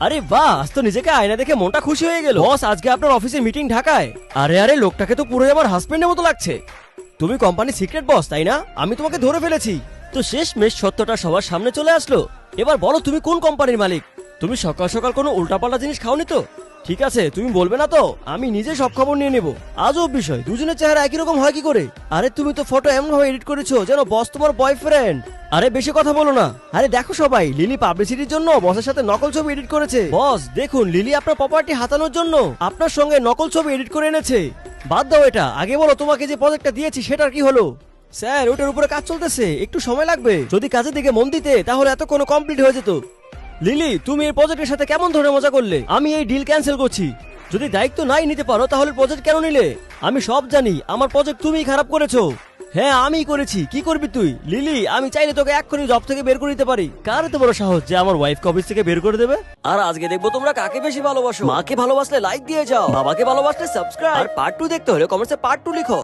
আরে বাহ, আজ তো নিজেকে আয়না দেখে মনটা খুশি হয়ে গেল। বস, আজকে আপনার অফিসে মিটিং ঢাকায়। আরে আরে, লোকটাকে তো পুরোই আমার হাজবেন্ডের মতো লাগছে। তুমি কোম্পানির সিক্রেট বস, তাই না? আমি তোমাকে ধরে ফেলেছি। তো শেষ মেশ সত্যটা সবার সামনে চলে আসলো। এবার বলো, তুমি কোন কোম্পানির মালিক? তুমি সকাল সকাল কোনো উল্টাপাল্টা জিনিস খাওনি তো? ঠিক আছে, তুমি বলবে না তো, আমি নিজে সব খবর নিয়ে নেব। আজব বিষয়, দুজনের চেহারা একই রকম হয় কি করে? আরে তুমি তো ফটো এমন ভাবে এডিট করেছো যেন বস তোমার বয়ফ্রেন্ড। আরে বেশি কথা বলো না। আরে দেখো সবাই, লিলি পাবলিসিটির জন্য বসের সাথে নকল ছবি এডিট করেছে। বস দেখুন, লিলি আপনার প্রপার্টি হাতানোর জন্য আপনার সঙ্গে নকল ছবি এডিট করে এনেছে। বাদ দাও এটা, আগে বলো তোমাকে যে প্রজেক্টটা দিয়েছি সেটার কি হলো? স্যার, ওটার উপরে কাজ চলতেছে, একটু সময় লাগবে। যদি কাজের দিকে মন দিতে তাহলে এত কোনো কমপ্লিট হয়ে যেত। লিলি, তুমি এই প্রজেক্টের সাথে কেমন ধরনের মজা করলে? আমি এই ডিল ক্যান্সেল করছি। যদি দায়িত্ব নাই নিতে পারো তাহলে প্রজেক্ট কেন নিলে? আমি সব জানি, আমার প্রজেক্ট তুমিই খারাপ করেছো। হ্যাঁ, আমিই করেছি। কি করবি তুই? লিলি, আমি চাইলে তোকে এক্ষুনি জব থেকে বের করে দিতে পারি। কার এত বড় সাহস যে আমার ওয়াইফকে অফিস থেকে বের করে দেবে? আর আজকে দেখবো তোমরা কাকে বেশি ভালোবাসো। মাকে ভালোবাসলে লাইক দিয়ে যাও, বাবাকে ভালোবাসলে সাবস্ক্রাইব, আর পার্ট 2 দেখতে হলে কমেন্টসে পার্ট 2 লিখো।